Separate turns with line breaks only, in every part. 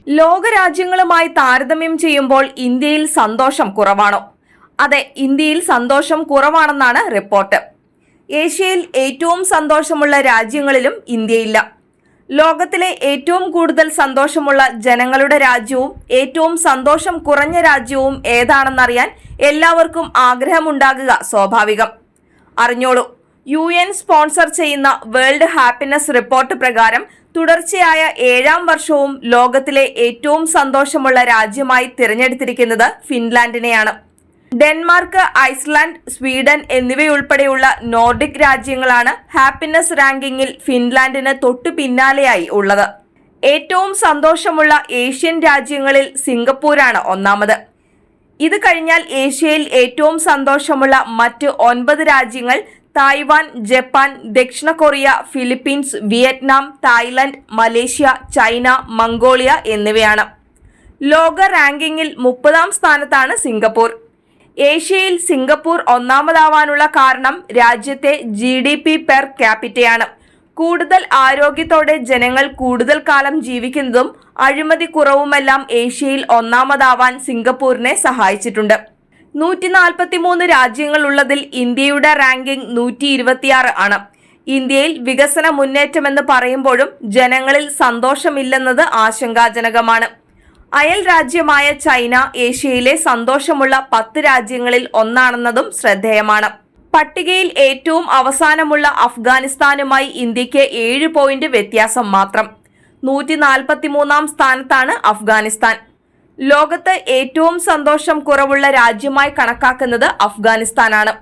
ലോകരാജ്യങ്ങളുമായി താരതമ്യം ചെയ്യുമ്പോൾ ഇന്ത്യയിൽ സന്തോഷം കുറവാണോ? അതെ, ഇന്ത്യയിൽ സന്തോഷം കുറവാണെന്നാണ് റിപ്പോർട്ട്. ഏഷ്യയിൽ ഏറ്റവും സന്തോഷമുള്ള രാജ്യങ്ങളിലും ഇന്ത്യയില്ല. ലോകത്തിലെ ഏറ്റവും കൂടുതൽ സന്തോഷമുള്ള ജനങ്ങളുടെ രാജ്യവും ഏറ്റവും സന്തോഷം കുറഞ്ഞ രാജ്യവും ഏതാണെന്നറിയാൻ എല്ലാവർക്കും ആഗ്രഹമുണ്ടാകുക സ്വാഭാവികം. അറിഞ്ഞോളൂ. UN സ്പോൺസർ ചെയ്യുന്ന വേൾഡ് ഹാപ്പിനെസ് റിപ്പോർട്ട് പ്രകാരം തുടർച്ചയായ 7ാം വർഷവും ലോകത്തിലെ ഏറ്റവും സന്തോഷമുള്ള രാജ്യമായി തിരഞ്ഞെടുത്തിരിക്കുന്നത് ഫിൻലാൻഡിനെയാണ്. ഡെൻമാർക്ക്, ഐസ്ലാൻഡ്, സ്വീഡൻ എന്നിവയുൾപ്പെടെയുള്ള നോർഡിക് രാജ്യങ്ങളാണ് ഹാപ്പിനെസ് റാങ്കിങ്ങിൽ ഫിൻലാൻഡിന് തൊട്ടു പിന്നാലെയായി ഉള്ളത്. ഏറ്റവും സന്തോഷമുള്ള ഏഷ്യൻ രാജ്യങ്ങളിൽ സിംഗപ്പൂരാണ് ഒന്നാമത്. ഇത് കഴിഞ്ഞാൽ ഏഷ്യയിൽ ഏറ്റവും സന്തോഷമുള്ള മറ്റ് 9 രാജ്യങ്ങൾ തായ്വാൻ, ജപ്പാൻ, ദക്ഷിണ Korea, Philippines, Vietnam, Thailand, Malaysia, China, Mongolia എന്നിവയാണ്. ലോക റാങ്കിങ്ങിൽ 30ാം സ്ഥാനത്താണ് സിംഗപ്പൂർ. ഏഷ്യയിൽ സിംഗപ്പൂർ ഒന്നാമതാവാനുള്ള കാരണം രാജ്യത്തെ GDP പെർ ക്യാപിറ്റയാണ്. കൂടുതൽ ആരോഗ്യത്തോടെ ജനങ്ങൾ കൂടുതൽ കാലം ജീവിക്കുന്നതും അഴിമതി കുറവുമെല്ലാം ഏഷ്യയിൽ ഒന്നാമതാവാൻ സിംഗപ്പൂരിനെ സഹായിച്ചിട്ടുണ്ട്. 143 രാജ്യങ്ങളുള്ളതിൽ ഇന്ത്യയുടെ റാങ്കിംഗ് 126 ആണ്. ഇന്ത്യയിൽ വികസന മുന്നേറ്റമെന്ന് പറയുമ്പോഴും ജനങ്ങളിൽ സന്തോഷമില്ലെന്നത് ആശങ്കാജനകമാണ്. അയൽ രാജ്യമായ ചൈന ഏഷ്യയിലെ സന്തോഷമുള്ള 10 രാജ്യങ്ങളിൽ ഒന്നാണെന്നതും ശ്രദ്ധേയമാണ്. പട്ടികയിൽ ഏറ്റവും അവസാനമുള്ള അഫ്ഗാനിസ്ഥാനുമായി ഇന്ത്യക്ക് 7 പോയിന്റ് വ്യത്യാസം മാത്രം. 143ാം സ്ഥാനത്താണ് അഫ്ഗാനിസ്ഥാൻ. ലോകത്ത് ഏറ്റവും സന്തോഷം കുറവുള്ള രാജ്യമായി കണക്കാക്കുന്നത് അഫ്ഗാനിസ്ഥാനാണ്.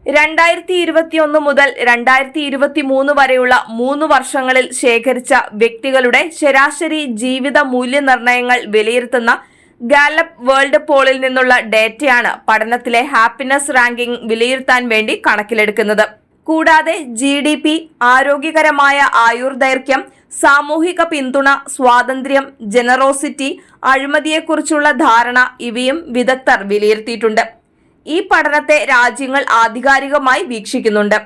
2021 മുതൽ 2023 വരെയുള്ള 3 വർഷങ്ങളിൽ ശേഖരിച്ച വ്യക്തികളുടെ ശരാശരി ജീവിത മൂല്യനിർണ്ണയങ്ങൾ വിലയിരുത്തുന്ന ഗാലപ്പ് വേൾഡ് പോളിൽ നിന്നുള്ള ഡേറ്റയാണ് പഠനത്തിലെ ഹാപ്പിനെസ് റാങ്കിംഗ് വിലയിരുത്താൻ വേണ്ടി കണക്കിലെടുക്കുന്നത്. കൂടാതെ GDP, ആരോഗ്യകരമായ ആയുർദൈർഘ്യം, സാമൂഹിക പിന്തുണ, സ്വാതന്ത്ര്യം, ജനറോസിറ്റി, അഴിമതിയെക്കുറിച്ചുള്ള ധാരണ ഇവയും വിദഗ്ധർ വിലയിരുത്തിയിട്ടുണ്ട്. ഈ പഠനത്തെ രാജ്യങ്ങൾ ആധികാരികമായി വീക്ഷിക്കുന്നുണ്ട്.